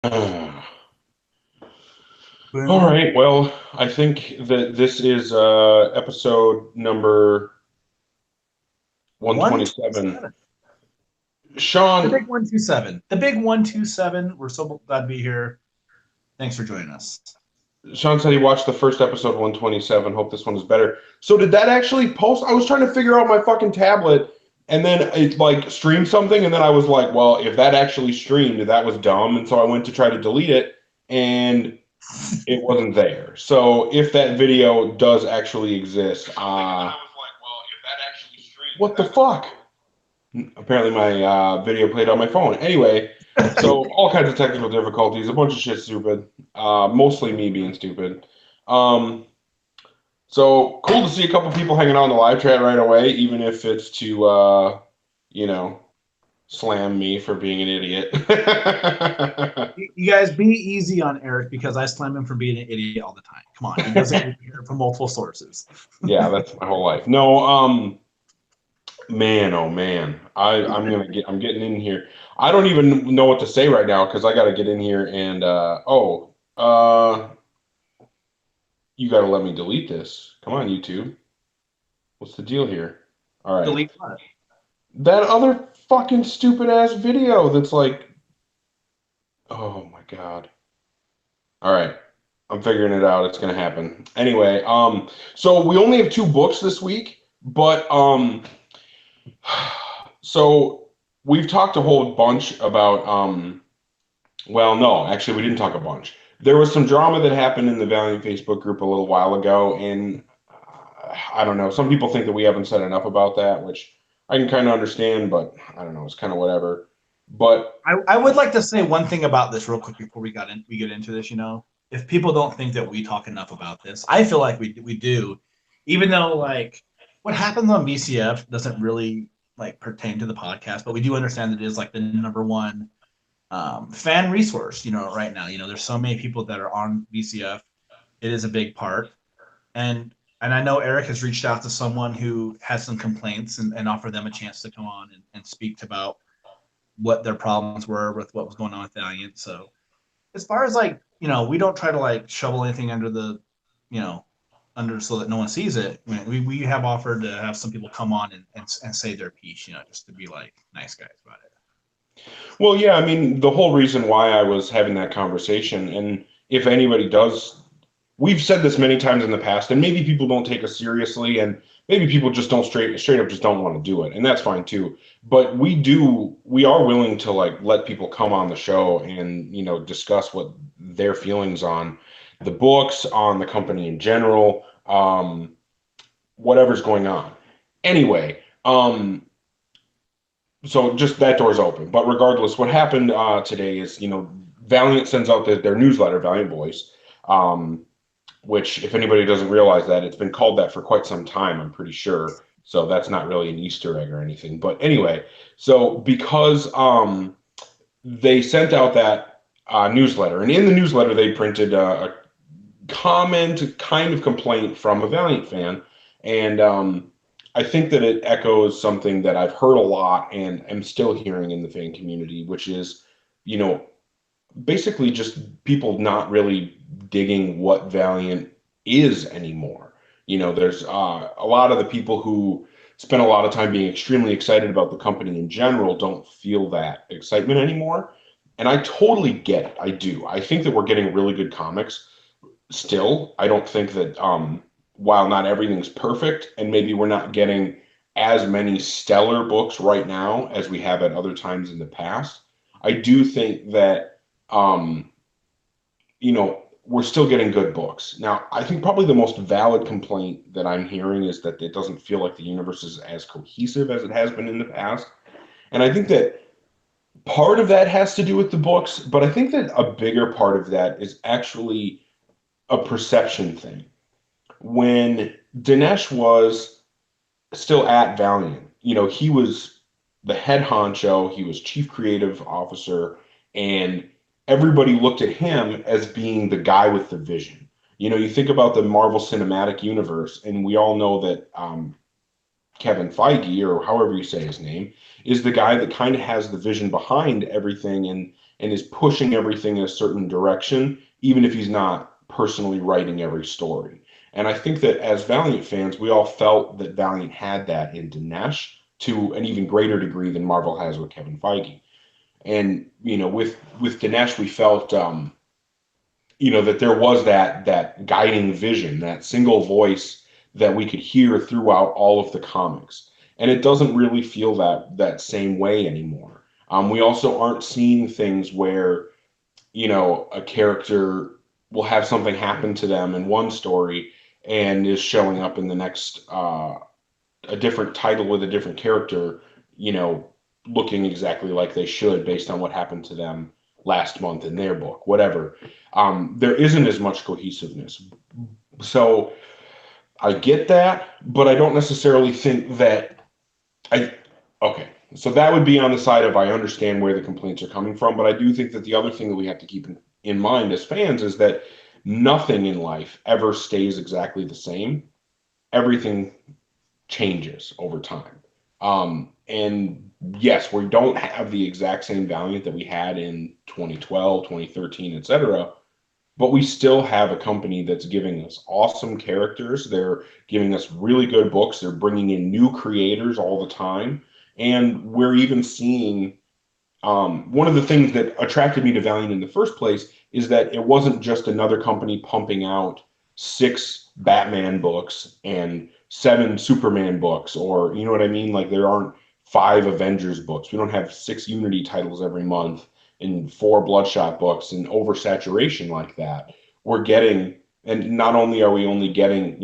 All Boom. right. Well, I think that this is episode number 127. 127. The Sean, big 127. The big 127. We're so glad to be here. Thanks for joining us. Sean said he watched the first episode 127. Hope this one is better. So did that actually post? I was trying to figure out my fucking tablet and then it like streamed something and then I was like, well, if that actually streamed, that was dumb. And so I went to try to delete it and it wasn't there. So if that video does actually exist, what the fuck? Apparently my video played on my phone. Anyway, so all kinds of technical difficulties, a bunch of shit stupid. Mostly me being stupid. Um, so cool to see a couple people hanging out in the live chat right away, even if it's to you know, slam me for being an idiot. You guys be easy on Eric because I slam him for being an idiot all the time. Come on. He doesn't hear it from multiple sources. Yeah, that's my whole life. No, man, oh man, I'm getting in here. I don't even know what to say right now because I got to get in here and you got to let me delete this. Come on, YouTube. What's the deal here? All right, Delete what? that other fucking stupid ass video that's like, oh my God. All right, I'm figuring it out. It's gonna happen anyway. So we only have two books this week, but so we've talked a whole bunch about well, no, actually, we didn't talk a bunch. There was some drama that happened in the Valiant Facebook group a little while ago, and I don't know. Some people think that we haven't said enough about that, which I can kind of understand, but I don't know. It's kind of whatever. But I would like to say one thing about this real quick before we get into this. If people don't think that we talk enough about this, I feel like we do, even though like what happens on VCF doesn't really like pertain to the podcast, but we do understand that it is like the number one fan resource. Right now, there's so many people that are on VCF. It is a big part, and I know Eric has reached out to someone who has some complaints and offered them a chance to come on and speak about what their problems were with what was going on with Valiant. So as far as like, we don't try to like shovel anything under the, you know, under so that no one sees it. I mean, we have offered to have some people come on and say their piece, just to be like nice guys about it. well, yeah, I mean, the whole reason why I was having that conversation, and if anybody does, we've said this many times in the past, and maybe people don't take us seriously, and maybe people just don't straight up just don't want to do it, and that's fine too. But we are willing to like let people come on the show and discuss what their feelings on the books, on the company in general, whatever's going on. Anyway, so just that door's open. But regardless, what happened today is, Valiant sends out their newsletter, Valiant Voice, um, which, if anybody doesn't realize that, it's been called that for quite some time, I'm pretty sure. So that's not really an Easter egg or anything. But anyway, so because they sent out that newsletter, and in the newsletter, they printed a comment, kind of complaint from a Valiant fan. And I think that it echoes something that I've heard a lot and am still hearing in the fan community, which is, you know, basically just people not really digging what Valiant is anymore. There's a lot of the people who spend a lot of time being extremely excited about the company in general don't feel that excitement anymore. And I totally get it. I do. I think that we're getting really good comics still. I don't think that while not everything's perfect and maybe we're not getting as many stellar books right now as we have at other times in the past, I do think that um, we're still getting good books. Now, I think probably the most valid complaint that I'm hearing is that it doesn't feel like the universe is as cohesive as it has been in the past. And I think that part of that has to do with the books, but I think that a bigger part of that is actually a perception thing. When Dinesh was still at Valiant, he was the head honcho, he was chief creative officer, and everybody looked at him as being the guy with the vision. You think about the Marvel Cinematic Universe, and we all know that Kevin Feige, or however you say his name, is the guy that kind of has the vision behind everything, and is pushing everything in a certain direction, even if he's not personally writing every story. And I think that as Valiant fans, we all felt that Valiant had that in Dinesh to an even greater degree than Marvel has with Kevin Feige. And with Dinesh, we felt that there was that guiding vision, that single voice that we could hear throughout all of the comics. And it doesn't really feel that same way anymore. We also aren't seeing things where a character will have something happen to them in one story and is showing up in the next a different title with a different character, you know, looking exactly like they should based on what happened to them last month in their book, whatever. There isn't as much cohesiveness. So I get that, but I don't necessarily think that I. Okay, so that would be on the side of I understand where the complaints are coming from, but I do think that the other thing that we have to keep in mind as fans is that nothing in life ever stays exactly the same. Everything changes over time. And yes, we don't have the exact same Valiant that we had in 2012, 2013, etc. But we still have a company that's giving us awesome characters. They're giving us really good books. They're bringing in new creators all the time. And we're even seeing one of the things that attracted me to Valiant in the first place is that it wasn't just another company pumping out 6 Batman books and 7 Superman books, or you know what I mean? Like there aren't 5 Avengers books. We don't have 6 Unity titles every month and 4 Bloodshot books and oversaturation like that. We're getting, and not only are we only getting,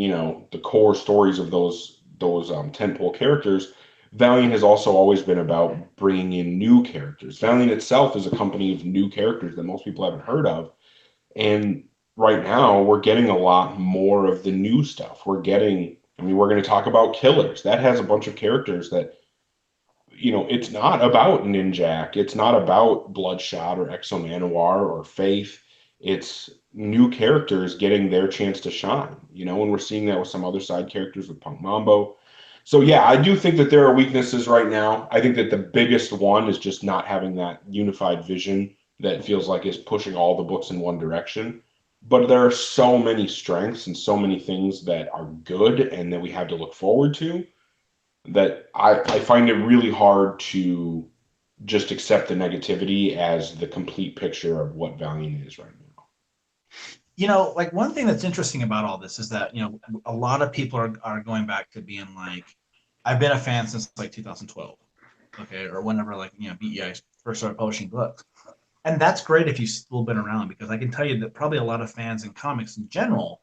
the core stories of those tentpole characters, Valiant has also always been about bringing in new characters. Valiant itself is a company of new characters that most people haven't heard of. And right now, we're getting a lot more of the new stuff. We're going to talk about Killers. That has a bunch of characters that, it's not about Ninjak. It's not about Bloodshot or Exo Manowar or Faith. It's new characters getting their chance to shine, and we're seeing that with some other side characters with Punk Mambo. So yeah, I do think that there are weaknesses right now. I think that the biggest one is just not having that unified vision that feels like is pushing all the books in one direction. But there are so many strengths and so many things that are good and that we have to look forward to that I find it really hard to just accept the negativity as the complete picture of what Valiant is right now. Like one thing that's interesting about all this is that, a lot of people are going back to being like, I've been a fan since like 2012, okay, or whenever like, BEI first started publishing books. And that's great if you've still been around, because I can tell you that probably a lot of fans in comics in general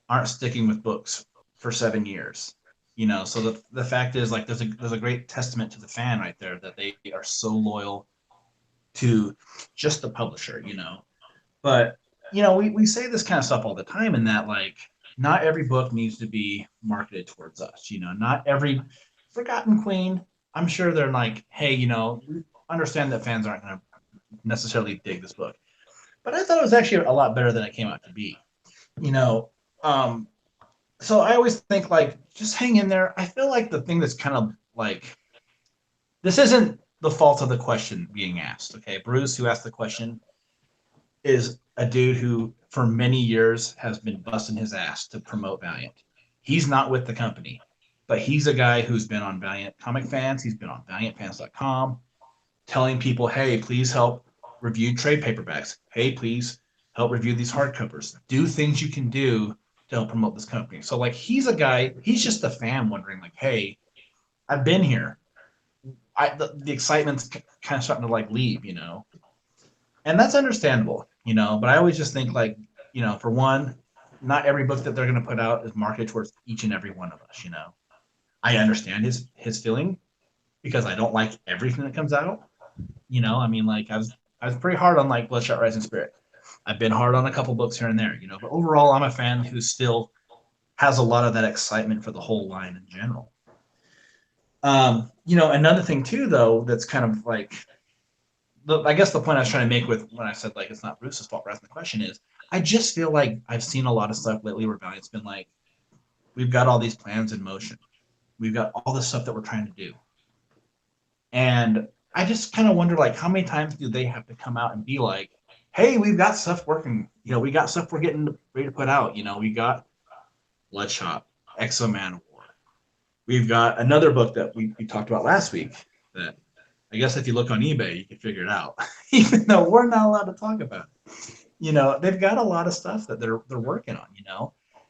aren't sticking with books for 7 years. So the fact is, like, there's a great testament to the fan right there, that they are so loyal to just the publisher. But we say this kind of stuff all the time, in that, like, not every book needs to be marketed towards us. Not every Forgotten Queen. I'm sure they're like, hey, we understand that fans aren't going to necessarily dig this book, but I thought it was actually a lot better than it came out to be. You know, um, so I always think, like, just hang in there. I feel like the thing that's kind of like, this isn't the fault of the question being asked. Okay, Bruce, who asked the question, is a dude who for many years has been busting his ass to promote Valiant. He's not with the company, but he's a guy who's been on Valiant Comic Fans. He's been on ValiantFans.com telling people, hey, please help review trade paperbacks. Hey, please help review these hardcovers. Do things you can do to help promote this company. So, like, he's a guy, he's just a fan wondering, like, hey, I've been here. The excitement's kind of starting to like leave. And that's understandable. But I always just think, like, for one, not every book that they're going to put out is marketed towards each and every one of us. I understand his feeling, because I don't like everything that comes out. Like, I was pretty hard on, like, Bloodshot Rising Spirit. I've been hard on a couple books here and there. But overall, I'm a fan who still has a lot of that excitement for the whole line in general. Another thing too, though, that's kind of like, I guess the point I was trying to make with when I said, like, it's not Bruce's fault for asking the question is, I just feel like I've seen a lot of stuff lately where Valiant's been like, we've got all these plans in motion. We've got all this stuff that we're trying to do. And I just kind of wonder, like, how many times do they have to come out and be like, "Hey, we've got stuff working. We got stuff we're getting ready to put out. We got Bloodshot, Exo Man War. We've got another book that we talked about last week that I guess if you look on eBay, you can figure it out, even though we're not allowed to talk about it. They've got a lot of stuff that they're working on.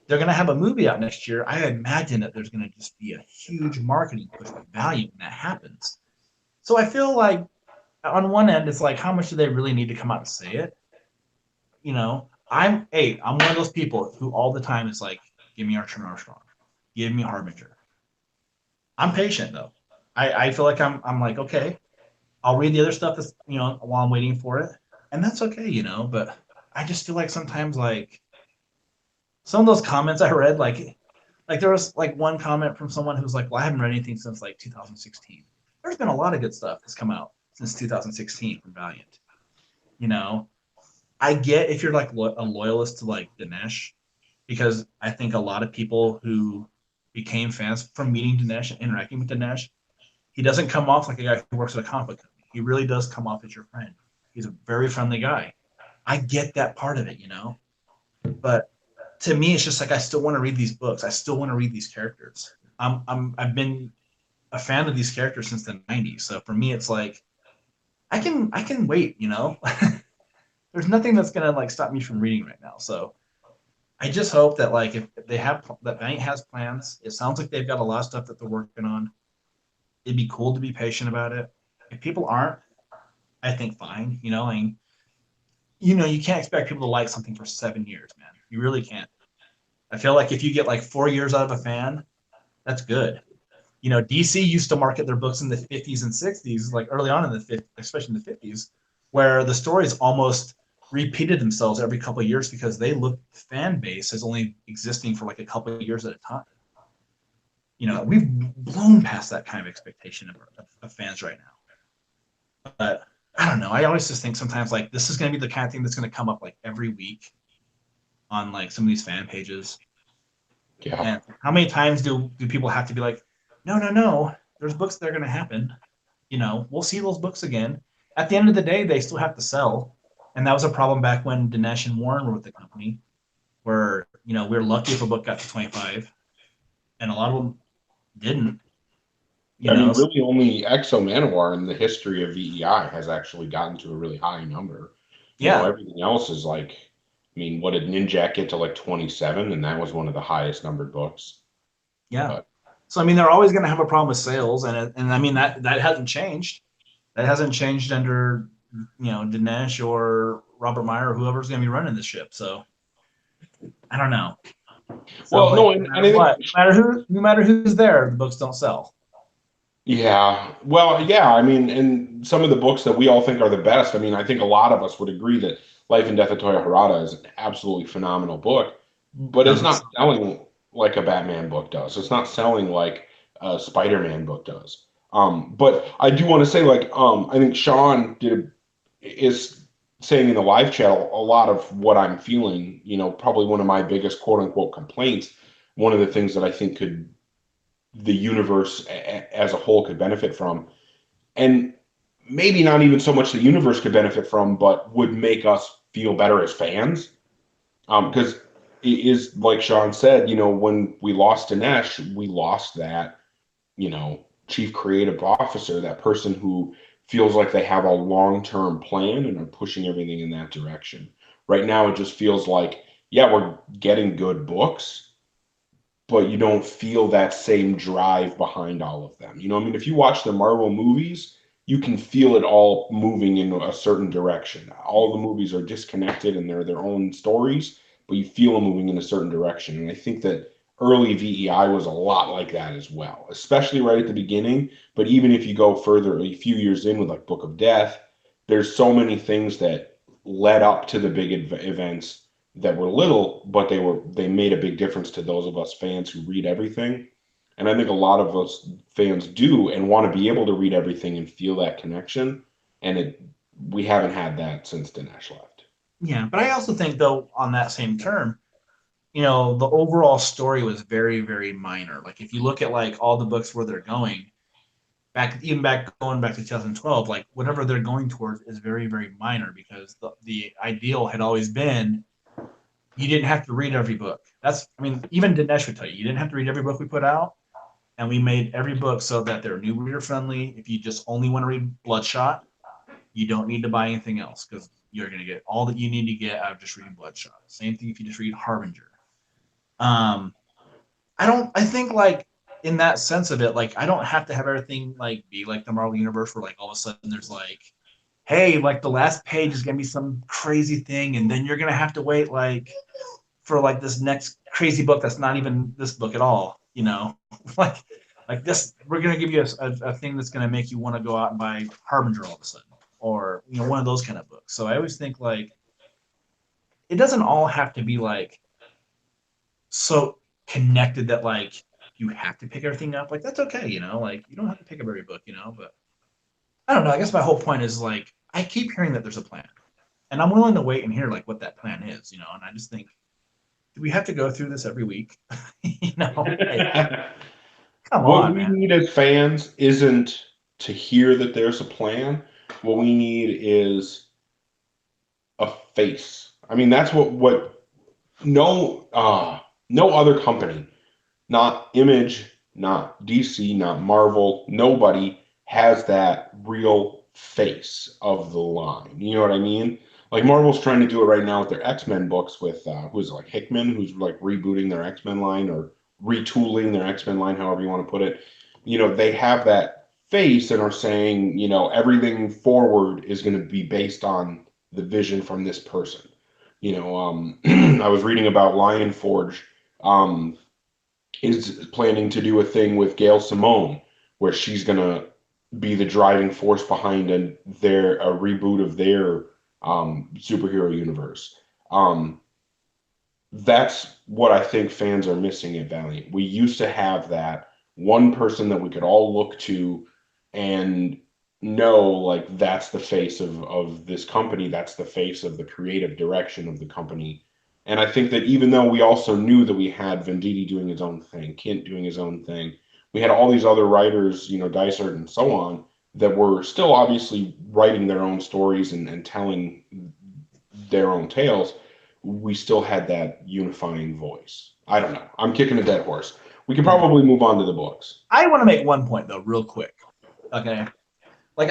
They're going to have a movie out next year. I imagine that there's going to just be a huge marketing push with Valiant when that happens. So I feel like on one end, it's like, how much do they really need to come out and say it? I'm one of those people who all the time is like, give me Archer and Armstrong, give me Harbinger. I'm patient though. I feel like I'm like, okay, I'll read the other stuff that's while I'm waiting for it, and that's okay. But I just feel like sometimes, like, some of those comments I read, like there was like one comment from someone who's like, well, I haven't read anything since like 2016. There's been a lot of good stuff that's come out since 2016 from Valiant. You know, I get if you're like a loyalist to like Dinesh, because I think a lot of people who became fans from meeting Dinesh and interacting with Dinesh, he doesn't come off like a guy who works at a comic book company. He really does come off as your friend. He's a very friendly guy. I get that part of it. But to me, it's just like I still want to read these books. I still want to read these characters. I've been a fan of these characters since the '90s. So for me, it's like I can wait. There's nothing that's gonna like stop me from reading right now. So I just hope that like if they have that Valiant has plans, it sounds like they've got a lot of stuff that they're working on. It'd be cool to be patient about it. If people aren't, I think fine. You can't expect people to like something for 7 years, man. You really can't. I feel like if you get like 4 years out of a fan, that's good. DC used to market their books in the 50s and 60s, like early on in the 50s, especially in the 50s, where the stories almost repeated themselves every couple of years because they looked fan base as only existing for like a couple of years at a time. We've blown past that kind of expectation of fans right now. But I don't know. I always just think sometimes like this is going to be the kind of thing that's going to come up like every week on like some of these fan pages. Yeah. And how many times do people have to be like, no, no, no, there's books that are going to happen. We'll see those books again. At the end of the day, they still have to sell. And that was a problem back when Dinesh and Warren were with the company, where, we were lucky if a book got to 25, and a lot of them didn't, you I know. mean, really only Exo Manowar in the history of VEI has actually gotten to a really high number. Yeah, Everything else is like, I mean, what did Ninjak get to like 27? And that was one of the highest numbered books. yeah. But So, I mean, they're always going to have a problem with sales. And I mean, that hasn't changed. That hasn't changed under, Dinesh or Robert Meyer or whoever's going to be running the ship. So, I don't know. Sounds well, like no, no and matter I think what, no matter who's there, the books don't sell. yeah. Well, yeah. I mean, and some of the books that we all think are the best. I mean, I think a lot of us would agree that Life and Death of Toya Harada is an absolutely phenomenal book, but it's Doesn't not sell. selling like a Batman book does. It's not selling like a Spider-Man book does. But I do want to say, like, I think Sean is saying in the live chat a lot of what I'm feeling. Probably one of my biggest quote unquote complaints. One of the things that I think could the universe as a whole could benefit from. And maybe not even so much the universe could benefit from, but would make us feel better as fans. Because it is like Sean said, when we lost Dinesh, we lost that, chief creative officer, that person who feels like they have a long-term plan and are pushing everything in that direction. Right now, it just feels like, yeah, we're getting good books, but you don't feel that same drive behind all of them. I mean, if you watch the Marvel movies, you can feel it all moving in a certain direction. All the movies are disconnected and they're their own stories, but you feel them moving in a certain direction. And I think that early VEI was a lot like that as well, especially right at the beginning. But even if you go further, a few years in with like Book of Death, there's so many things that led up to the big events that were little, but they made a big difference to those of us fans who read everything. And I think a lot of us fans do and want to be able to read everything and feel that connection. And we haven't had that since Dinesh left. Yeah, but I also think though on that same term, the overall story was very, very minor. Like if you look at like all the books where they're going, going back to 2012, like whatever they're going towards is very, very minor because the ideal had always been you didn't have to read every book. I mean, even Dinesh would tell you, you didn't have to read every book we put out. And we made every book so that they're new reader friendly. If you just only want to read Bloodshot, you don't need to buy anything else because you're going to get all that you need to get out of just reading Bloodshot. Same thing if you just read Harbinger. Um, I think like in that sense of it, like I don't have to have everything like be like the Marvel universe where like all of a sudden there's like, hey, like the last page is gonna be some crazy thing, and then you're gonna have to wait like for like this next crazy book that's not even this book at all, you know, like like this we're gonna give you a thing that's gonna make you want to go out and buy Harbinger all of a sudden, or you know, one of those kind of books. So I always think like it doesn't all have to be like so connected that like you have to pick everything up. Like that's okay, you know, like you don't have to pick up every book, you know, but I don't know. I guess my whole point is like I keep hearing that there's a plan. And I'm willing to wait and hear like what that plan is, you know, and I just think do we have to go through this every week? You know, like come What on, we man. need as fans isn't to hear that there's a plan. What we need is a face. I mean, that's what no no other company, not Image, not DC, not Marvel, nobody has that real face of the line. You know what I mean? Like Marvel's trying to do it right now with their X-Men books with who's it, like Hickman, who's like rebooting their X-Men line or retooling their X-Men line, however you want to put it. You know, they have that face and are saying, you know, everything forward is going to be based on the vision from this person. You know, I was reading about Lion Forge. Is planning to do a thing with Gail Simone where she's gonna be the driving force behind a reboot of their superhero universe. Um, that's what I think fans are missing at Valiant. We used to have that one person that we could all look to and know like that's the face of this company, that's the face of the creative direction of the company. And I think that even though we also knew that we had Venditti doing his own thing, Kent doing his own thing, we had all these other writers, you know, Dysart and so on, that were still obviously writing their own stories and telling their own tales, we still had that unifying voice. I don't know. I'm kicking a dead horse. We can Yeah. probably move on to the books. I want to make one point though, real quick. Okay. Like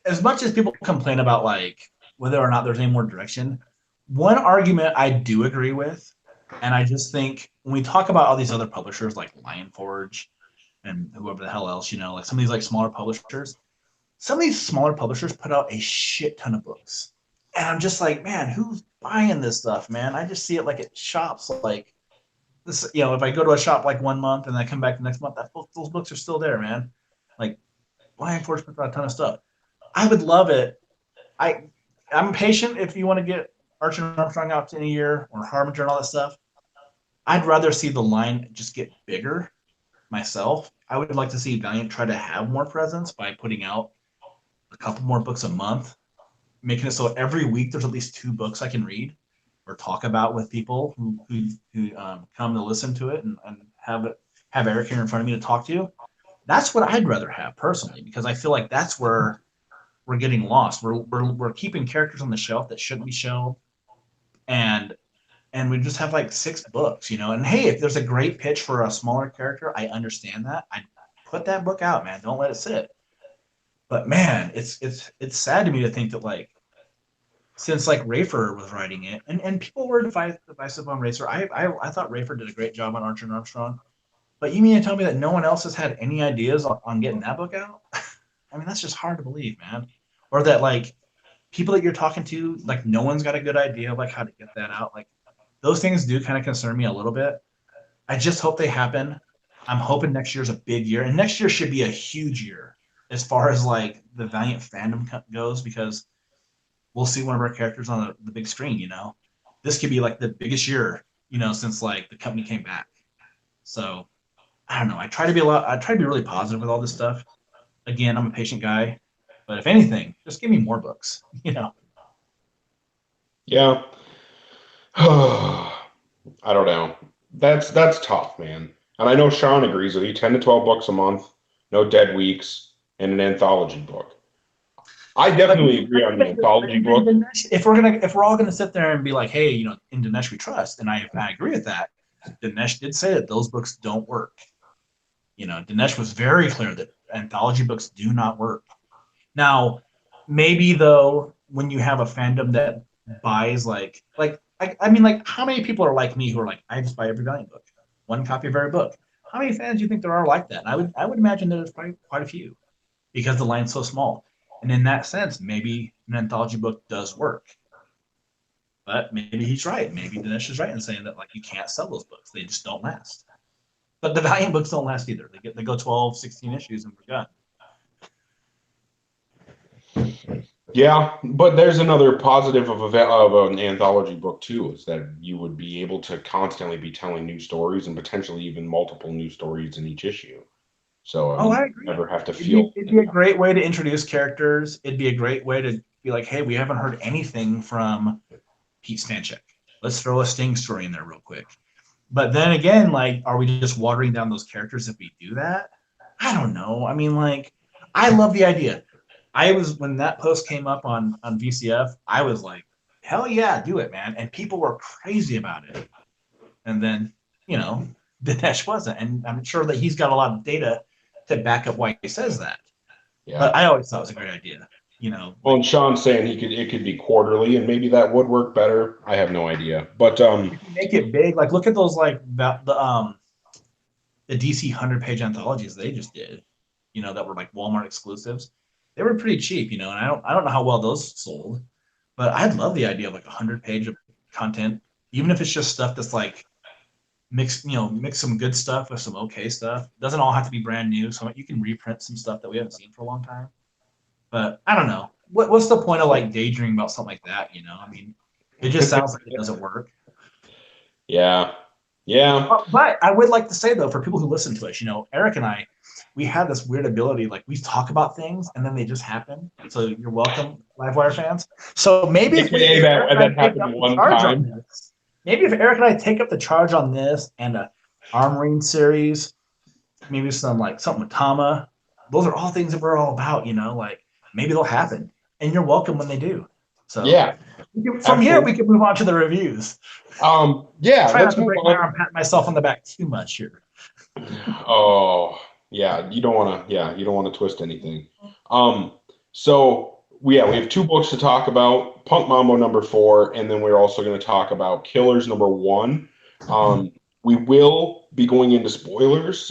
as much as people complain about like whether or not there's any more direction, one argument I do agree with, and I just think when we talk about all these other publishers like Lion Forge and whoever the hell else, you know, like some of these like smaller publishers, some of these smaller publishers put out a shit ton of books. And I'm just like, man, who's buying this stuff, man? I just see it like at shops like this, you know, if I go to a shop like one month and I come back the next month, those books are still there, man. Like Lion Forge puts out a ton of stuff. I would love it. I I'm patient if you want to get Archer and Armstrong out in a year or Harbinger and all that stuff. I'd rather see the line just get bigger myself. I would like to see Valiant try to have more presence by putting out a couple more books a month, making it so every week there's at least two books I can read or talk about with people who come to listen to it and have Eric here in front of me to talk to. That's what I'd rather have personally because I feel like that's where we're getting lost. We're keeping characters on the shelf that shouldn't be shelved, and we just have like six books, you know. And hey, if there's a great pitch for a smaller character, I understand that. I put that book out, man. Don't let it sit. But man, it's sad to me to think that like since like Rafer was writing it, and people were divisive on Racer. I thought Rafer did a great job on Archer and Armstrong. But you mean to tell me that no one else has had any ideas on getting that book out? I mean, that's just hard to believe, man. Or that like people that you're talking to, like no one's got a good idea of like how to get that out. Like those things do kind of concern me a little bit. I just hope they happen. I'm hoping next year's a big year, and next year should be a huge year as far as like the Valiant fandom goes because we'll see one of our characters on the big screen. You know, this could be like the biggest year, you know, since like the company came back. So I don't know. I try to be really positive with all this stuff. Again, I'm a patient guy, but if anything, just give me more books. You know. Yeah. I don't know. That's tough, man. And I know Sean agrees with you. 10 to 12 books a month, no dead weeks. and an anthology book. I But definitely agree on the anthology even book. Dinesh, if we're all gonna sit there and be like, hey, in Dinesh we trust, and I agree with that. Dinesh did say that those books don't work. Dinesh was very clear that anthology books do not work. Now, maybe though, when you have a fandom that buys I mean, like, how many people are like me who are like, I just buy every Valiant book, one copy of every book? How many fans do you think there are like that? And I would imagine that there's probably quite a few because the line's so small. And in that sense, maybe an anthology book does work. But maybe he's right. Maybe Dinesh is right in saying that like you can't sell those books. They just don't last. But the Valiant books don't last either. They go 12, 16 issues and we're done. Yeah, but there's another positive of an anthology book too, is that you would be able to constantly be telling new stories and potentially even multiple new stories in each issue. So I Oh, mean, I you agree. never have to It'd be feel. it'd be a great way to introduce characters. It'd be a great way to be like, hey, we haven't heard anything from Pete Stanchek. Let's throw a Sting story in there real quick. But then again, like, are we just watering down those characters if we do that? I don't know. I mean, like, I love the idea. I was when that post came up on VCF, I was like, hell yeah, do it, man. And people were crazy about it. And then, you know, Dinesh wasn't. And I'm sure that he's got a lot of data to back up why he says that. But Yeah. I always thought it was a great idea. Well, Like and Sean's saying it could be quarterly, and maybe that would work better. I have no idea, but if you make it big, like look at those like the DC 100-page anthologies they just did, that were like Walmart exclusives. They were pretty cheap, and I don't know how well those sold, but I'd love the idea of like 100-page of content, even if it's just stuff that's like mix some good stuff with some okay stuff. It doesn't all have to be brand new, so you can reprint some stuff that we haven't seen for a long time. But I don't know. What's the point of like daydreaming about something like that? I mean, it just sounds like it doesn't work. yeah, yeah. But I would like to say though, for people who listen to us, Eric and I, we have this weird ability, like we talk about things and then they just happen. So you're welcome, Livewire fans. So maybe AKA if Eric that and I that take happened up the one charge on time. this, maybe if Eric and I take up the charge on this and a Armoring series, maybe some like something with Tama, those are all things that we're all about. Like maybe they'll happen, and you're welcome when they do. So Yeah, from here we absolutely. can move on to the reviews. Yeah. Try not Let's to move break my on. arm, pat myself on the back too much here. Oh, yeah. You don't want to. Yeah, you don't want to twist anything. Um. So we have two books to talk about: Punk Mambo #4, and then we're also going to talk about Killers #1. Um. We will be going into spoilers.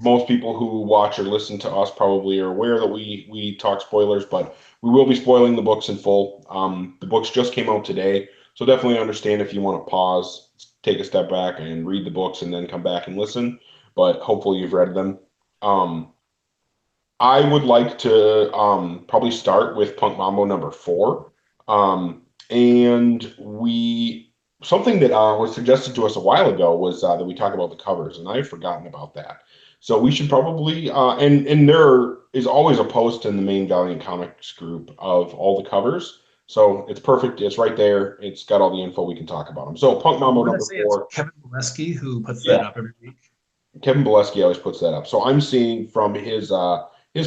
Most people who watch or listen to us probably are aware that we talk spoilers, but we will be spoiling the books in full. The books just came out today, so definitely understand if you want to pause, take a step back, and read the books, and then come back and listen. But hopefully you've read them. Um, I would like to probably start with Punk Mambo #4. And we something that was suggested to us a while ago was that we talk about the covers, and I've forgotten about that. So we should probably and there is always a post in the main Valiant Comics group of all the covers. So it's perfect. It's right there. It's got all the info. We can talk about them. So Punk I Mambo want to number say it's four. Kevin Boleski who puts that Yeah, up every week. Kevin Boleski always puts that up. So I'm seeing from his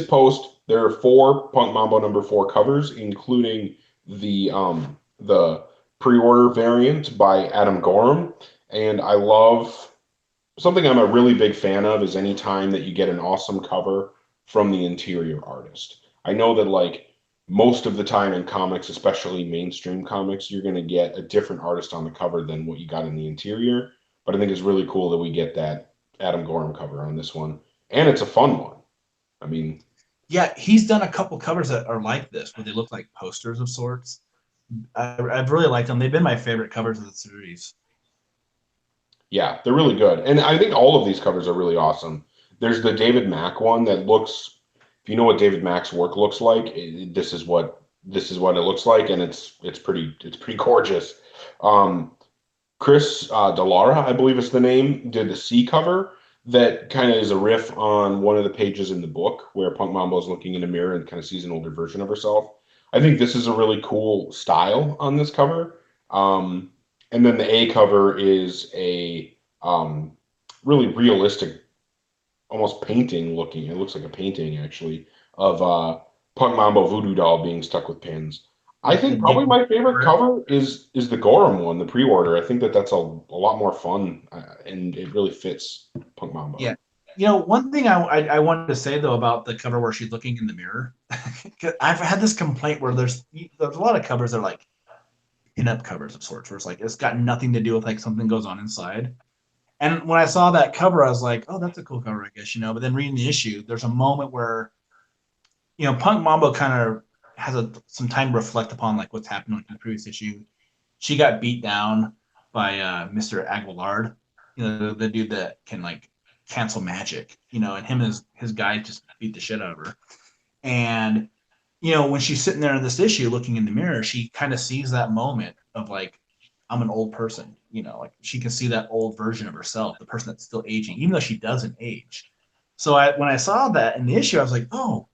post there are four Punk Mambo #4 covers, including the pre-order variant by Adam Gorham. And I love something I'm a really big fan of is any time that you get an awesome cover from the interior artist. I know that like most of the time in comics, especially mainstream comics, you're going to get a different artist on the cover than what you got in the interior. But I think it's really cool that we get that Adam Gorham cover on this one, and it's a fun one. I mean, Yeah, he's done a couple covers that are like this, where they look like posters of sorts. I've really liked them. They've been my favorite covers of the series. yeah, they're really good, and I think all of these covers are really awesome. There's the David Mack one that looks, if you know what David Mack's work looks like, this is what it looks like, and it's pretty gorgeous. Um, Chris Delara, I believe is the name, did the C cover that kind of is a riff on one of the pages in the book where Punk Mambo is looking in a mirror and kind of sees an older version of herself. I think this is a really cool style on this cover. And then the A cover is a really realistic almost painting looking. It looks like a painting actually of Punk Mambo Voodoo Doll being stuck with pins. I with the think probably Jacob. my favorite cover is the Gorham one, the pre-order. I think that's a lot more fun, and it really fits Punk Mambo. Yeah. You know, one thing I wanted to say though about the cover where she's looking in the mirror, 'cause I've had this complaint where there's a lot of covers that are like pin-up covers of sorts, where it's like it's got nothing to do with like something goes on inside. And when I saw that cover, I was like, oh, that's a cool cover, I guess, you know. But then reading the issue, there's a moment where, you know, Punk Mambo kind of has some time to reflect upon like what's happened like, in the previous issue. She got beat down by Mr. Aguilard, you know, the dude that can like cancel magic, you know, and him and his guy just beat the shit out of her. And you know, when she's sitting there in this issue looking in the mirror, she kind of sees that moment of like, I'm an old person, you know, like she can see that old version of herself, the person that's still aging, even though she doesn't age. So when I saw that in the issue, I was like, oh,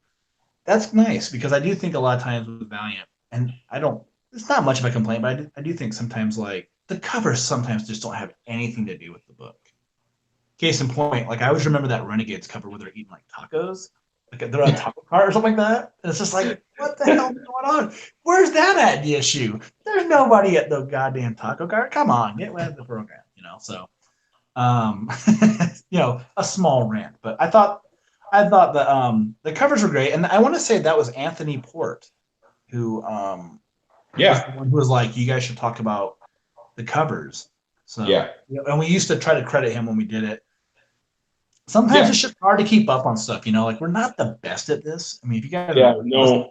that's nice because I do think a lot of times with Valiant, and I don't, it's not much of a complaint, but I do think sometimes like the covers sometimes just don't have anything to do with the book. Case in point, like I always remember that Renegades cover where they're eating like tacos, like they're on a taco cart or something like that. And it's just like, what the hell is going on? Where's that at the issue? There's nobody at the goddamn taco cart. Come on, get with the program, you know. So, um, you know, a small rant, but I thought the covers were great, and I want to say that was Anthony Port who was the Yeah, one who was like, you guys should talk about the covers. So, yeah, you know, and we used to try to credit him when we did it. Sometimes yeah, it's just hard to keep up on stuff. You know, like we're not the best at this. I mean, if you guys are yeah. listening, No,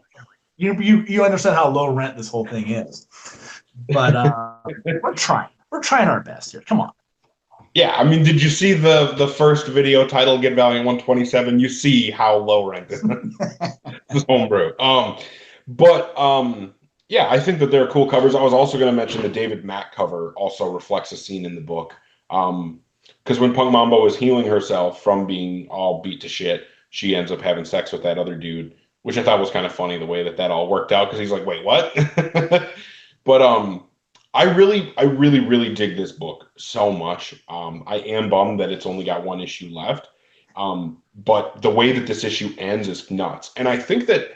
you understand how low rent this whole thing is. But we're trying. We're trying our best here. Come on. yeah. I mean, did you see the first video title "Get Valiant 127"? You see how low rent this is homebrew. But yeah, I think that they're cool covers. I was also going to mention the David Mack cover also reflects a scene in the book. Because when Punk Mambo is healing herself from being all beat to shit, she ends up having sex with that other dude, which I thought was kind of funny the way that all worked out. Because he's like, "Wait, what?" But I really dig this book so much. I am bummed that it's only got one issue left. But the way that this issue ends is nuts, and I think that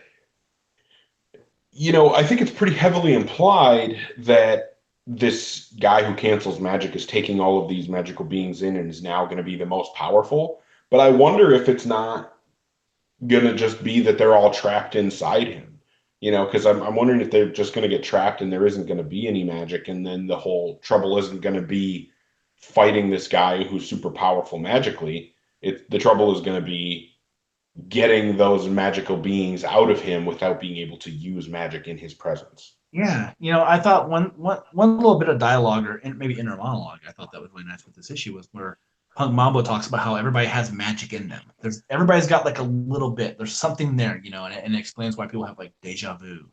I think it's pretty heavily implied that this guy who cancels magic is taking all of these magical beings in and is now going to be the most powerful. But I wonder if it's not going to just be that they're all trapped inside him, because I'm wondering if they're just going to get trapped and there isn't going to be any magic. And then the whole trouble isn't going to be fighting this guy who's super powerful magically. The trouble is going to be getting those magical beings out of him without being able to use magic in his presence. Yeah, you know, I thought one little bit of dialogue or maybe inner monologue I thought that was really nice with this issue was where Punk Mambo talks about how everybody has magic in them. Everybody's got like a little bit. There's something there, you know, and it explains why people have like deja vu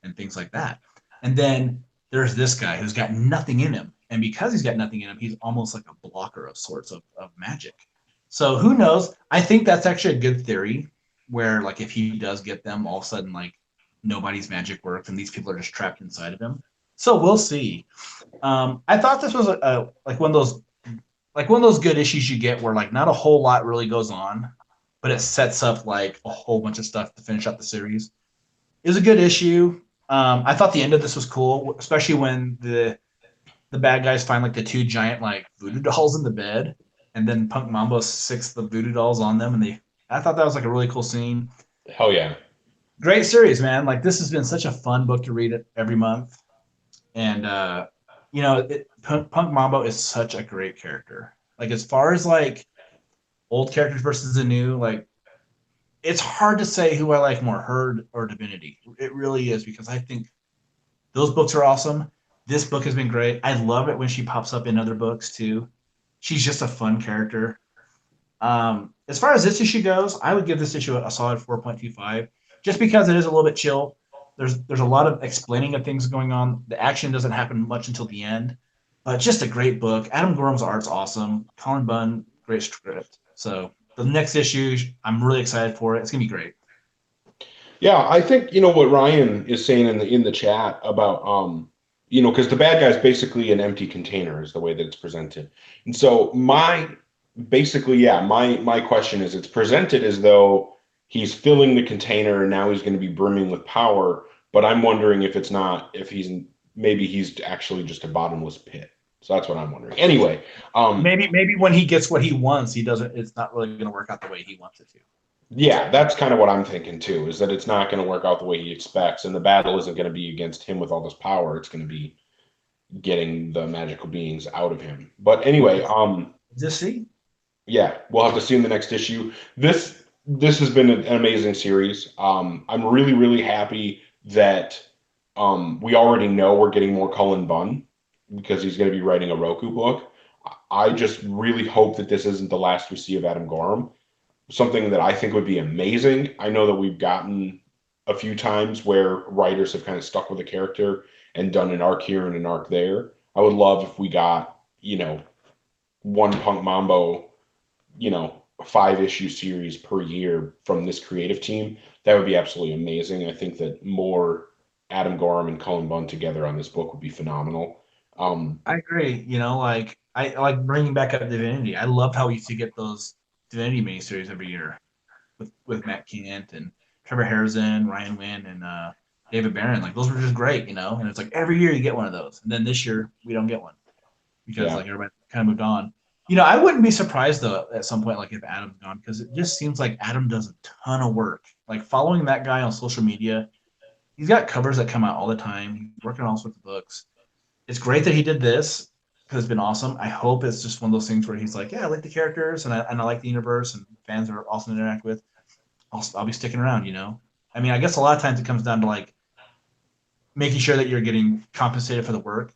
and things like that. And then there's this guy who's got nothing in him, and because he's got nothing in him, he's almost like a blocker of sorts of magic. So who knows? I think that's actually a good theory, where like if he does get them, all of a sudden like nobody's magic works and these people are just trapped inside of him. So we'll see. I thought this was a like one of those good issues you get where like not a whole lot really goes on, but it sets up like a whole bunch of stuff to finish up the series. It was a good issue. I thought the end of this was cool, especially when the bad guys find like the two giant like voodoo dolls in the bed, and then Punk Mambo sicks the voodoo dolls on them, and I thought that was like a really cool scene. Hell yeah. Great series, man. Like this has been such a fun book to read it every month, and you know, Punk Mambo is such a great character. Like as far as like old characters versus the new, like it's hard to say who I like more, her or Divinity. It really is because I think those books are awesome. This book has been great. I love it when she pops up in other books too. She's just a fun character. As far as this issue goes, I would give this issue a solid 4.25, just because it is a little bit chill. There's a lot of explaining of things going on. The action doesn't happen much until the end, but just a great book. Adam Gorham's art's awesome. Colin Bunn, great script. So the next issue, I'm really excited for it. It's gonna be great. Yeah, I think what Ryan is saying in the chat about because the bad guy's basically an empty container is the way that it's presented. And so my basically, yeah, my question is it's presented as though he's filling the container and now he's going to be brimming with power, but I'm wondering if it's not, if he's maybe he's actually just a bottomless pit. So that's what I'm wondering. Anyway, Maybe when he gets what he wants, he doesn't. It's not really going to work out the way he wants it to. yeah, that's kind of what I'm thinking too, is that it's not going to work out the way he expects, and the battle isn't going to be against him with all this power. It's going to be getting the magical beings out of him. But anyway, Just see. yeah, we'll have to see in the next issue. This has been an amazing series. I'm really really happy that we already know we're getting more Cullen Bunn because he's going to be writing a Roku book. I just really hope that this isn't the last we see of Adam Gorham. Something that I think would be amazing. I know that we've gotten a few times where writers have kind of stuck with a character and done an arc here and an arc there. I would love if we got, one Punk Mambo, 5 issue series per year from this creative team. That would be absolutely amazing. I think that more Adam Gorham and Cullen Bunn together on this book would be phenomenal. I agree. Like I like bringing back up Divinity. I love how we used to get those Divinity miniseries every year with Matt Kent and Trevor Harrison, Ryan Wynn, and David Barron. Like those were just great, And it's like every year you get one of those, and then this year we don't get one because Yeah, like everybody kind of moved on. I wouldn't be surprised though at some point, like if Adam's gone, because it just seems like Adam does a ton of work. Like following that guy on social media, he's got covers that come out all the time. He's working on all sorts of books. It's great that he did this because it's been awesome. I hope it's just one of those things where he's like, yeah, I like the characters and I like the universe and fans are awesome to interact with. I'll be sticking around. I mean, I guess a lot of times it comes down to like making sure that you're getting compensated for the work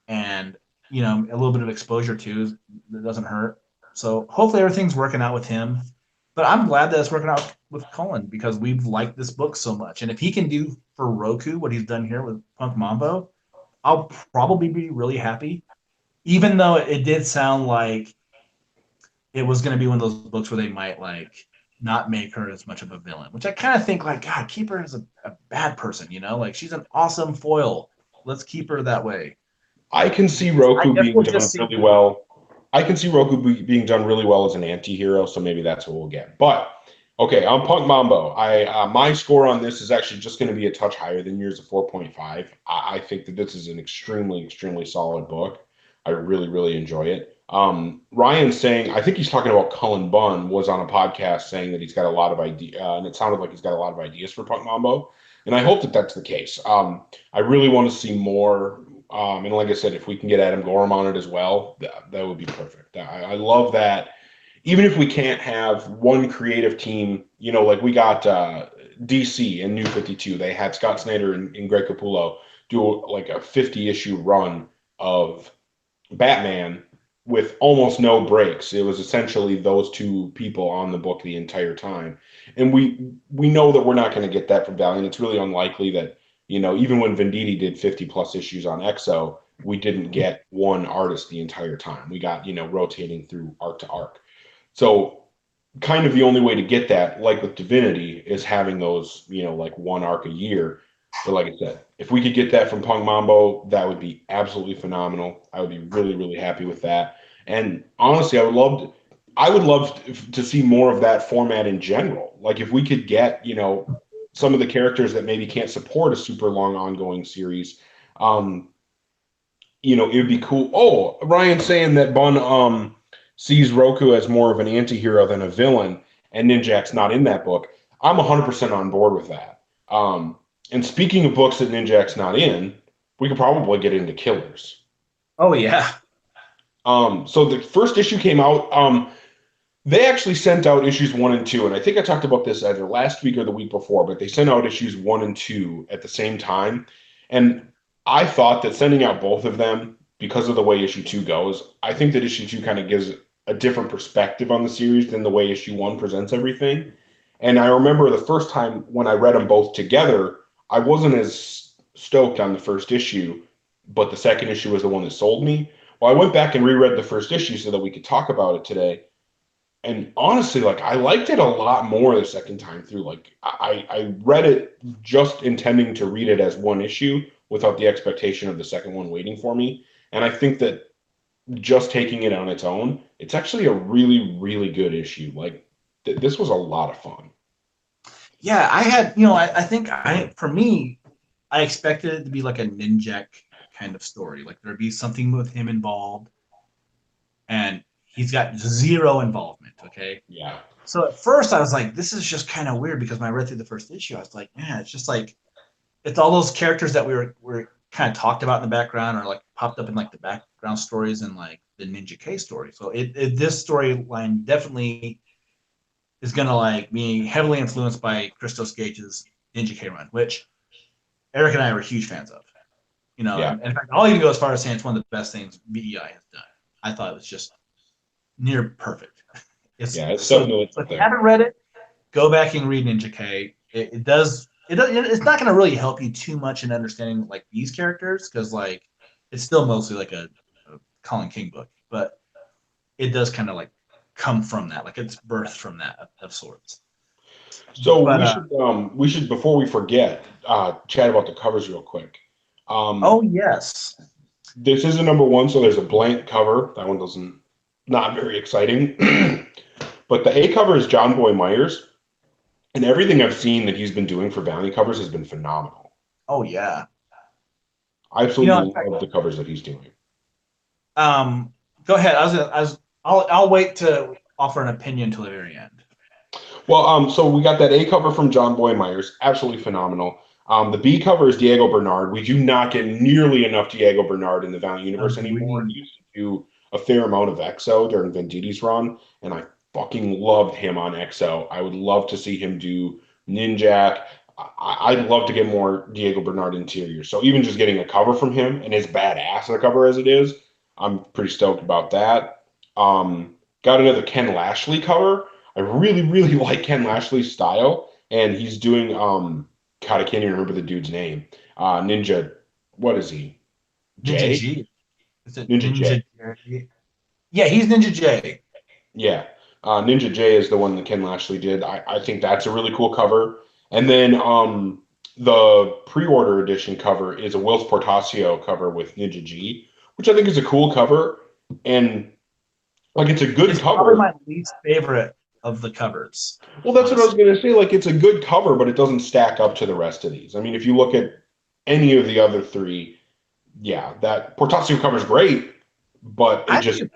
and, a little bit of exposure too that doesn't hurt. So hopefully everything's working out with him. But I'm glad that it's working out with Cullen because we've liked this book so much. And if he can do for Roku what he's done here with Punk Mambo, I'll probably be really happy. Even though it did sound like it was going to be one of those books where they might like not make her as much of a villain, which I kind of think like, God, keep her as a bad person. Like she's an awesome foil. Let's keep her that way. I can see I Roku guess being we'll done just see. really well. I can see Roku being done really well as an anti-hero, so maybe that's what we'll get. But okay, on Punk Mambo, my score on this is actually just going to be a touch higher than yours, at 4.5. I think that this is an extremely, extremely solid book. I really, really enjoy it. Ryan saying, I think he's talking about Cullen Bunn, was on a podcast saying that he's got a lot of idea, and it sounded like he's got a lot of ideas for Punk Mambo, and I hope that that's the case. I really want to see more. And like I said, if we can get Adam Gorham on it as well, that would be perfect. I love that. Even if we can't have one creative team, like we got DC and New 52, they had Scott Snyder and Greg Capullo do like a 50-issue run of Batman with almost no breaks. It was essentially those two people on the book the entire time. And we know that we're not going to get that from Valiant. It's really unlikely that, even when Venditti did 50 plus issues on EXO, we didn't get one artist the entire time. We got, rotating through arc to arc. So kind of the only way to get that, like with Divinity, is having those, like one arc a year. But like I said, if we could get that from Punk Mambo, that would be absolutely phenomenal. I would be really, really happy with that. And honestly, I would love to see more of that format in general. Like if we could get, some of the characters that maybe can't support a super long ongoing series, um, it would be cool. Oh, Ryan saying that Bun sees Roku as more of an anti-hero than a villain, and Ninjak's not in that book. I'm 100% on board with that. And speaking of books that Ninjak's not in, we could probably get into Killers. Oh yeah. So the first issue came out. They actually sent out issues 1 and 2, and I think I talked about this either last week or the week before, but they sent out issues 1 and 2 at the same time. And I thought that sending out both of them, because of the way issue 2 goes, I think that issue 2 kind of gives a different perspective on the series than the way issue 1 presents everything. And I remember the first time when I read them both together, I wasn't as stoked on the first issue, but the second issue was the one that sold me. Well, I went back and reread the first issue so that we could talk about it today. And honestly, like I liked it a lot more the second time through. Like I read it just intending to read it as one issue without the expectation of the second one waiting for me. And I think that just taking it on its own, it's actually a really, really good issue. Like this was a lot of fun. Yeah, I had, I think for me, I expected it to be like a Ninjak kind of story. Like there'd be something with him involved, and he's got zero involvement. Okay. Yeah. So at first I was like, this is just kind of weird because when I read through the first issue, I was like, man, it's just like it's all those characters that were kind of talked about in the background or like popped up in like the background stories and like the Ninja K story. So this storyline definitely is gonna like be heavily influenced by Christos Gage's Ninja K run, which Eric and I were huge fans of. Yeah. And in fact, I'll even go as far as saying it's one of the best things BEI has done. I thought it was just near perfect. It's Yeah. It's so definitely so up if you there. haven't read it, go back and read Ninja K. It's not going to really help you too much in understanding like these characters because like it's still mostly like a Colin King book, but it does kind of like come from that, like it's birthed from that of sorts. So But we should before we forget, chat about the covers real quick. oh Um, yes, this is a number one, so there's a blank cover. That one doesn't not very exciting. But the A cover is John Boy Myers, and everything I've seen that he's been doing for Bounty covers has been phenomenal. oh yeah. I In absolutely fact, love the covers that he's doing. go ahead. I'll wait to offer an opinion till the very end. Well, so we got that A cover from John Boy Myers, absolutely phenomenal. The B cover is Diego Bernard. We do not get nearly enough Diego Bernard in the Valiant universe anymore. Agreed. He used to do a fair amount of EXO during Venditti's run, and I fucking loved him on EXO. I would love to see him do Ninjak. I'd love to get more Diego Bernard interior. So even just getting a cover from him and as badass a cover as it is, I'm pretty stoked about that. Got another Ken Lashley cover. I really, really like Ken Lashley's style, and he's doing God, I can't even remember the dude's name. Ninja, what is he? Ninja J? G. Is it Ninja J. Ninja J? Yeah, he's Ninja J. Yeah. Ninja J is the one that Ken Lashley did. I think that's a really cool cover. And then the pre-order edition cover is a Wills Portacio cover with Ninja G, which I think is a cool cover. And like it's a good It's probably cover. my least favorite of the covers, Well, that's what I was honestly. going to say. Like, it's a good cover, but it doesn't stack up to the rest of these. I mean, if you look at any of the other three, yeah, that Portasio cover is great, but it I just, think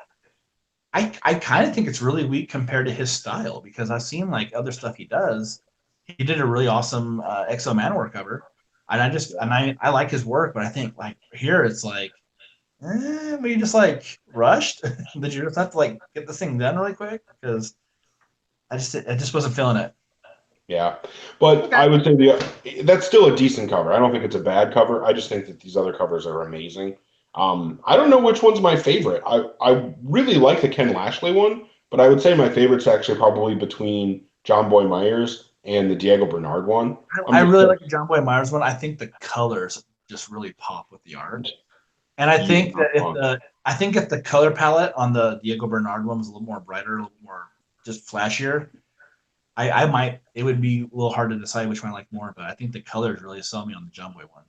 I kind of think it's really weak compared to his style because I've seen like other stuff he does. He did a really awesome Exo Manowar cover, and I like his work, but I think like here it's like, we just like rushed. Did you just have to like get this thing done really quick? Because I just wasn't feeling it. yeah. But Okay. I would say that's still a decent cover. I don't think it's a bad cover. I just think that these other covers are amazing. I don't know which one's my favorite. I really like the Ken Lashley one, but I would say my favorite's actually probably between John Boy Myers and the Diego Bernard one. I'm I just really like the John Boy Myers one. I think the colors just really pop with the art. And I think yeah, that if the color palette on the Diego Bernard one was a little more brighter, a little more just flashier, I might it would be a little hard to decide which one I like more. But I think the colors really sell me on the John Boy one.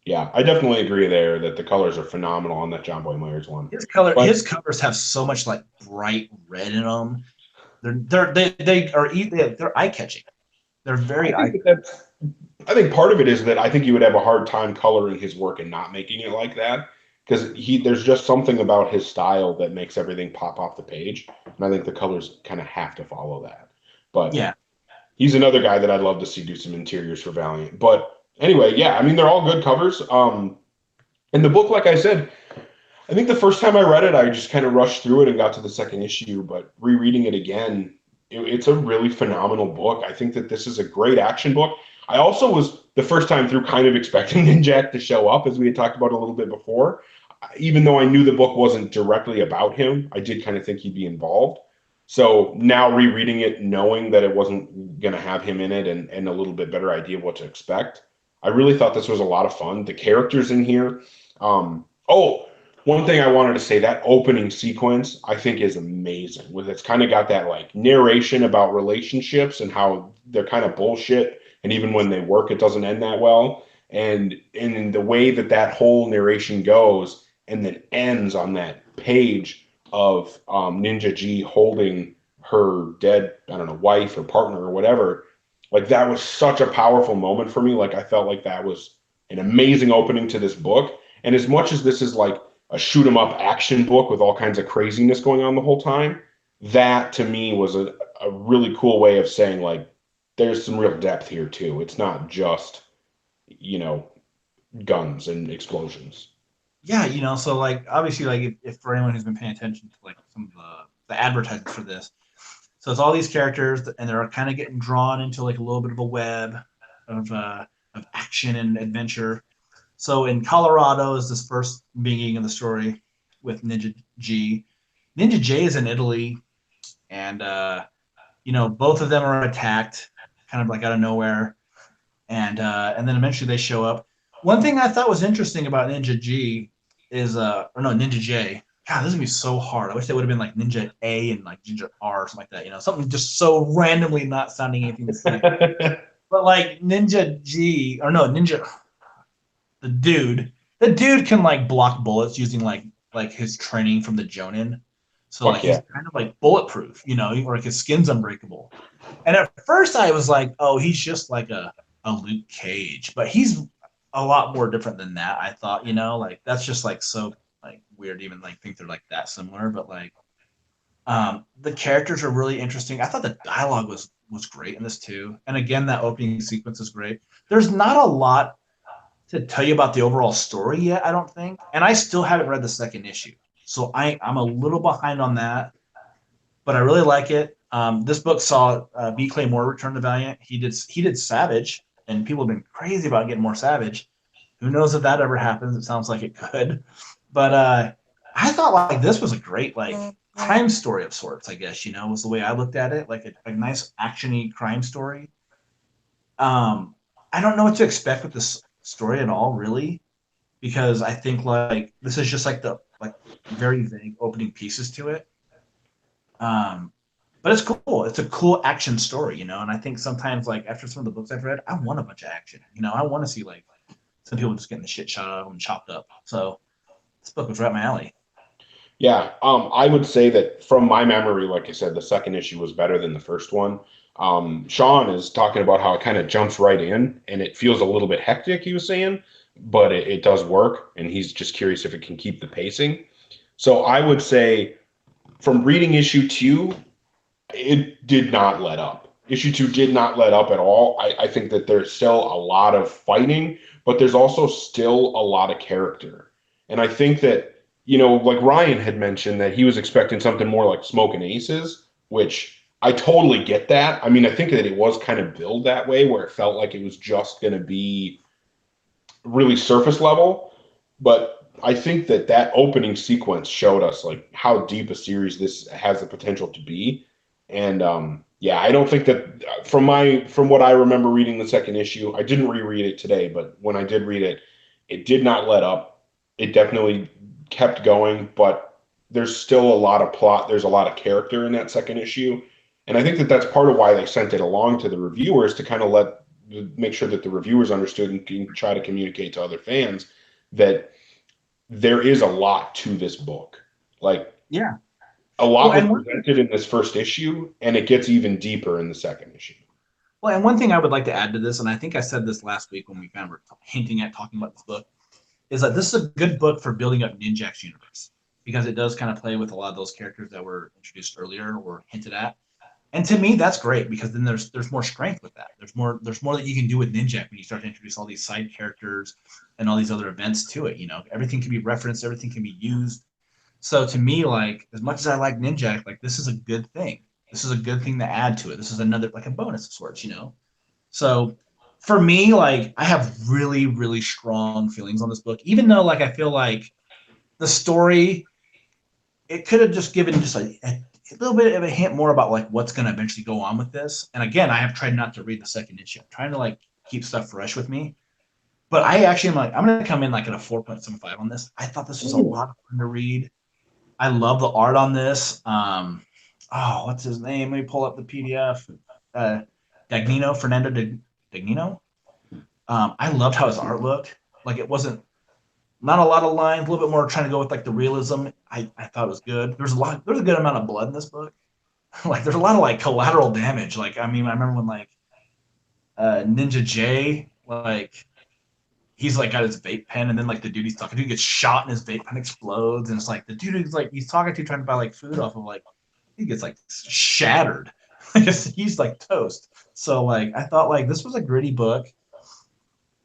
yeah, I definitely agree there that the colors are phenomenal on that John Boy Myers one. But His covers have so much like bright red in them. They're eye catching. They're I very think eye. that that's, I think part of it is that I think you would have a hard time coloring his work and not making it like that because there's just something about his style that makes everything pop off the page, and I think the colors kind of have to follow that. But Yeah, he's another guy that I'd love to see do some interiors for Valiant. But anyway, yeah, I mean they're all good covers. And the book, like I said, I think the first time I read it, I just kind of rushed through it and got to the second issue. But rereading it again, it's a really phenomenal book. I think that this is a great action book. I also was the first time through kind of expecting Ninjak to show up, as we had talked about a little bit before. Even though I knew the book wasn't directly about him, I did kind of think he'd be involved. So now rereading it, knowing that it wasn't going to have him in it and a little bit better idea of what to expect, I really thought this was a lot of fun. The characters in here. Oh, one thing I wanted to say, that opening sequence I think is amazing. With it's kind of got that like narration about relationships and how they're kind of bullshit, and even when they work, it doesn't end that well. And in the way that that whole narration goes, and then ends on that page of Ninja G holding her dead, I don't know, wife or partner or whatever. Like that was such a powerful moment for me. Like I felt like that was an amazing opening to this book. And as much as this is like a shoot 'em up action book with all kinds of craziness going on the whole time, that to me was a really cool way of saying like there's some real depth here too. It's not just, you know, guns and explosions. Yeah, so like obviously like if for anyone who's been paying attention to like some of the advertisements for this, so it's all these characters and they're kind of getting drawn into like a little bit of a web of action and adventure. So in Colorado is this first beginning of the story with Ninja G. Ninja J is in Italy, and both of them are attacked, kind of like out of nowhere, and then eventually they show up. One thing I thought was interesting about Ninja G is or no Ninja J. God, this is gonna be so hard. I wish they would have been like Ninja A and like Ninja R or something like that. Something just so randomly not sounding anything the same. But like Ninja G or no Ninja, the dude can like block bullets using like his training from the Jonin. So like Fuck he's yeah. kind of like bulletproof, or like his skin's unbreakable. And at first I was like, oh, he's just like a Luke Cage, but he's a lot more different than that. I thought, like that's just like so like weird to even like think they're like that similar, but like the characters are really interesting. I thought the dialogue was great in this too. And again, that opening sequence is great. There's not a lot to tell you about the overall story yet, I don't think. And I still haven't read the second issue. So I'm a little behind on that, but I really like it. This book saw B. Clay Moore return to Valiant. He did Savage, and people have been crazy about getting more Savage. Who knows if that ever happens? It sounds like it could, but I thought like this was a great like crime story of sorts. I guess was the way I looked at it, like a nice actiony crime story. Um, I don't know what to expect with this story at all, really, because I think like this is just like the like very vague opening pieces to it. Um, but it's cool. It's a cool action story, and I think sometimes like after some of the books I've read, I want a bunch of action. I want to see like some people just getting the shit shot out of them and chopped up. So this book was right up my alley. Yeah, I would say that from my memory, like I said, the second issue was better than the first one. Sean is talking about how it kind of jumps right in and it feels a little bit hectic, he was saying, but it does work, and he's just curious if it can keep the pacing. So I would say from reading issue two, it did not let up. Issue two did not let up at all. I think that there's still a lot of fighting, but there's also still a lot of character. And I think that, like Ryan had mentioned that he was expecting something more like Smoke and Aces, which I totally get that. I mean, I think that it was kind of billed that way where it felt like it was just going to be really surface level. But I think that that opening sequence showed us like how deep a series this has the potential to be. And yeah, I don't think that from what I remember reading the second issue, I didn't reread it today, but when I did read it, it did not let up. It definitely kept going, but there's still a lot of plot. There's a lot of character in that second issue, and I think that that's part of why they sent it along to the reviewers to kind of make sure that the reviewers understood and can try to communicate to other fans that there is a lot to this book. Like Yeah. a Well, lot was and one presented in this first issue, and it gets even deeper in the second issue. well, and one thing I would like to add to this, and I think I said this last week when we kind of were hinting at talking about this book, is that this is a good book for building up Ninjak's universe because it does kind of play with a lot of those characters that were introduced earlier or hinted at. And to me, that's great because then there's more strength with that. There's more that you can do with Ninjak when you start to introduce all these side characters and all these other events to it. Everything can be referenced, everything can be used. So to me, like as much as I like Ninjak, like this is a good thing. This is a good thing to add to it. This is another like a bonus of sorts. So for me, like I have really, really strong feelings on this book, even though like I feel like the story it could have just given just a little bit of a hint more about like what's going to eventually go on with this. And again, I have tried not to read the second issue. I'm trying to like keep stuff fresh with me. But I actually am like I'm going to come in like at a 4.75 on this. I thought this was a Ooh. lot of fun to read. I love the art on this. Oh, what's his name? Let me pull up the PDF. Uh, Dagnino, Dagnino. I loved how his art looked. Like it wasn't Not a lot of lines, a little bit more trying to go with like the realism. I thought it was good. There's a good amount of blood in this book. Like there's a lot of like collateral damage. Like I mean, I remember when like Ninja J, like he's like got his vape pen, and then like the dude he's talking to gets shot, and his vape pen explodes, and it's like the dude he's talking to trying to buy like food off of, like he gets like shattered. He's like toast. So like I thought like this was a gritty book,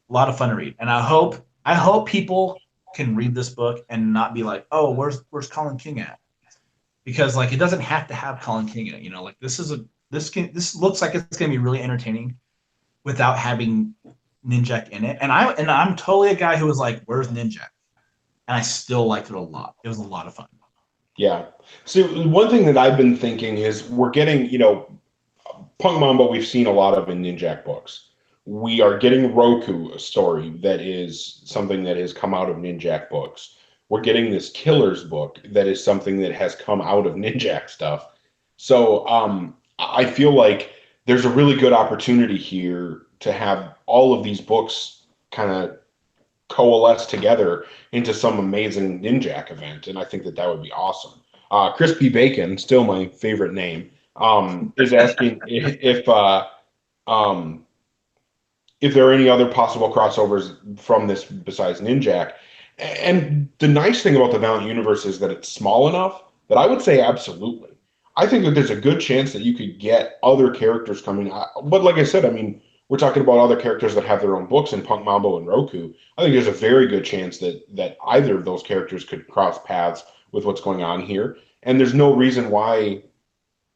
a lot of fun to read, and I hope people can read this book and not be like, oh, where's Colin King at? Because like it doesn't have to have Colin King in it. You know, like this looks like it's gonna be really entertaining without having Ninjak in it. And I'm totally a guy who was like, "Where's Ninjak?" And I still liked it a lot. It was a lot of fun. Yeah. So one thing that I've been thinking is we're getting, Punk Mamba we've seen a lot of in Ninjak books. We are getting Roku, a story that is something that has come out of Ninjak books. We're getting this Killers book that is something that has come out of Ninjak stuff. So I feel like there's a really good opportunity here to have all of these books kind of coalesce together into some amazing Ninjak event, and I think that would be awesome. Crispy Bacon, still my favorite name, is asking um, if there are any other possible crossovers from this besides Ninjak. And the nice thing about the Valiant universe is that it's small enough that I would say absolutely. I think that there's a good chance that you could get other characters coming. But like I said, I mean, we're talking about other characters that have their own books in Punk Mambo and Roku. I think there's a very good chance that either of those characters could cross paths with what's going on here. And there's no reason why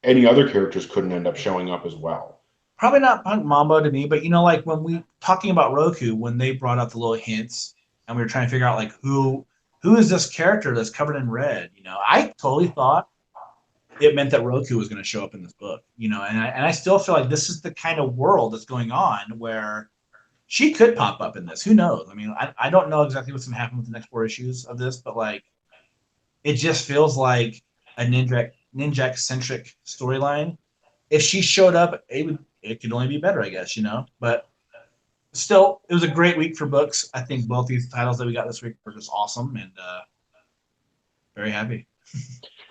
any other characters couldn't end up showing up as well. Probably not Punk Mambo to me, but like when we talking about Roku, when they brought out the little hints, and we were trying to figure out like who is this character that's covered in red. I totally thought it meant that Roku was going to show up in this book. And I still feel like this is the kind of world that's going on where she could pop up in this. Who knows? I mean, I don't know exactly what's going to happen with the next 4 issues of this, but like it just feels like a ninja centric storyline. If she showed up, it could only be better, I guess. But still, it was a great week for books. I think both these titles that we got this week were just awesome, and very happy.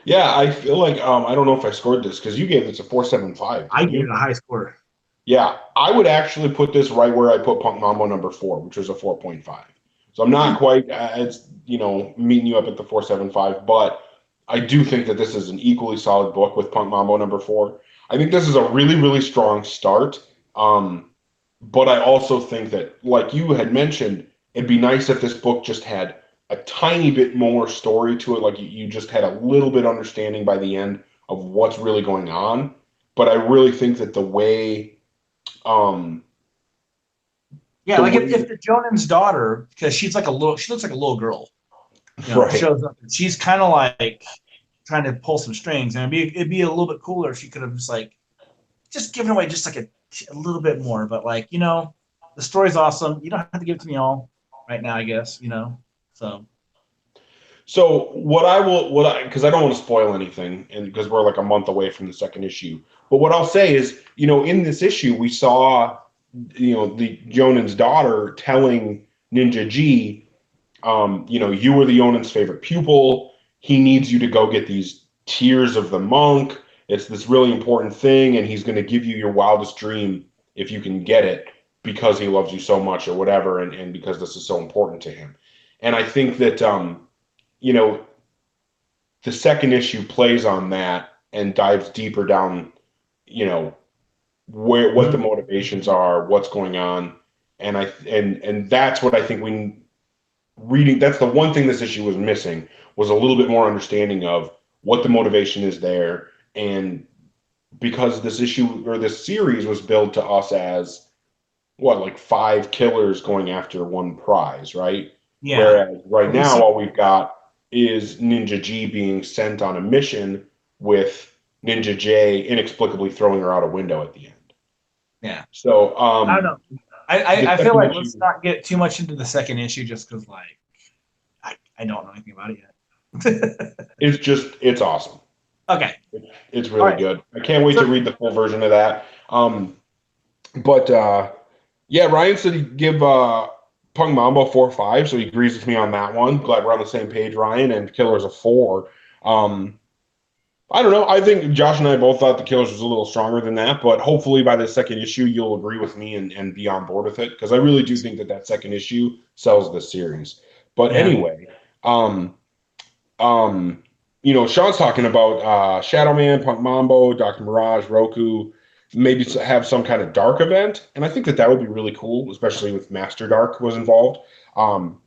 Yeah, I feel like I don't know if I scored this because you gave this a 4.75. I gave it a high score. Yeah, I would actually put this right where I put Punk Mambo number 4, which was a 4.5. So I'm not quite, it's meeting you up at the 4.75, but I do think that this is an equally solid book with Punk Mambo number 4. I think this is a really, really strong start. But I also think that, like you had mentioned, it'd be nice if this book just had a tiny bit more story to it. Like you just had a little bit understanding by the end of what's really going on. But I really think that the way, yeah, like if the Jonan's daughter, because she looks like a little girl, right, shows up, and she's kind of like trying to pull some strings, and it'd be a little bit cooler if she could have just given away just like a little bit more. But like the story's awesome. You don't have to give it to me all right now, I guess. So because I don't want to spoil anything, and because we're like a month away from the second issue. But what I'll say is, in this issue, we saw, the Jonan's daughter telling Ninja G, you were the Jonan's favorite pupil. He needs you to go get these tears of the monk. It's this really important thing, and he's going to give you your wildest dream if you can get it because he loves you so much or whatever, and because this is so important to him. And I think that, the second issue plays on that and dives deeper down, what the motivations are, what's going on. And that's what I think that's the one thing this issue was missing, was a little bit more understanding of what the motivation is there. And because this issue or this series was billed to us as like 5 killers going after one prize, right? Yeah. Whereas right now, all we've got is Ninja G being sent on a mission with Ninja J inexplicably throwing her out a window at the end. Yeah. So I don't know. I feel like let's not get too much into the second issue just because I don't know anything about it yet. It's awesome. Okay. It's really good. I can't wait to read the full version of that. But yeah, Ryan said he'd give Punk Mambo 4-5, so he agrees with me on that one. Glad we're on the same page, Ryan. And Killer's a 4. Um, I don't know. I think Josh and I both thought the Killers was a little stronger than that, but hopefully by the second issue you'll agree with me and be on board with it because I really do think that that second issue sells this series. But Yeah. anyway, um, um, Sean's talking about Shadow Man, Punk Mambo, Dr. Mirage, Roku, maybe have some kind of dark event, and I think that that would be really cool, especially with Master Dark was involved. Um,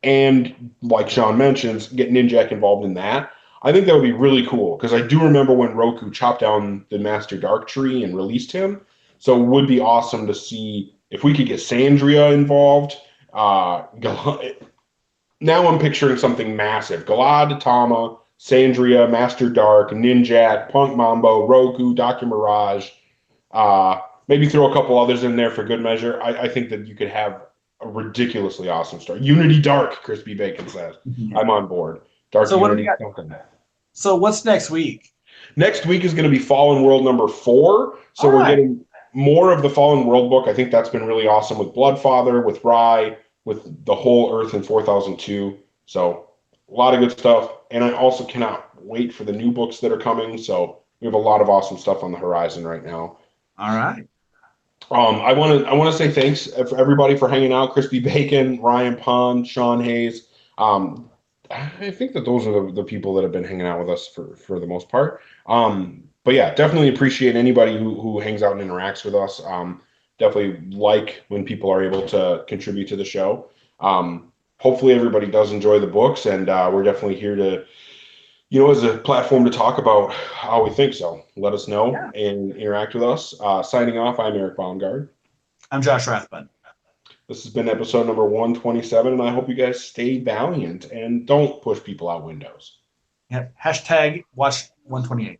and like Sean mentions, get Ninjak involved in that. I think that would be really cool because I do remember when Roku chopped down the Master Dark tree and released him. So it would be awesome to see if we could get Sandria involved. Now I'm picturing something massive. Galad, Tama, Sandria, Master Dark, Ninjak, Punk Mambo, Roku, Dr. Mirage. Maybe throw a couple others in there for good measure. I think that you could have a ridiculously awesome story. Unity Dark, Crispy Bacon says. I'm on board. Dark So what do we Unity got? something. So what's next week? Next week is going to be Fallen World number 4. So All we're right. getting more of the Fallen World book. I think that's been really awesome with Bloodfather, with Rye, with the whole Earth in 4002. So a lot of good stuff. And I also cannot wait for the new books that are coming. So we have a lot of awesome stuff on the horizon right now. All right. I want to say thanks for everybody for hanging out. Crispy Bacon, Ryan Pond, Sean Hayes. I think that those are the people that have been hanging out with us for the most part. But yeah, definitely appreciate anybody who hangs out and interacts with us. Definitely like when people are able to contribute to the show. Hopefully everybody does enjoy the books, and we're definitely here to as a platform to talk about how we think. So let us know Yeah. and interact with us. Signing off, I'm Eric Baumgard. I'm Josh Rathbun. This has been episode number 127, and I hope you guys stay valiant and don't push people out windows. Yep. Hashtag watch 128.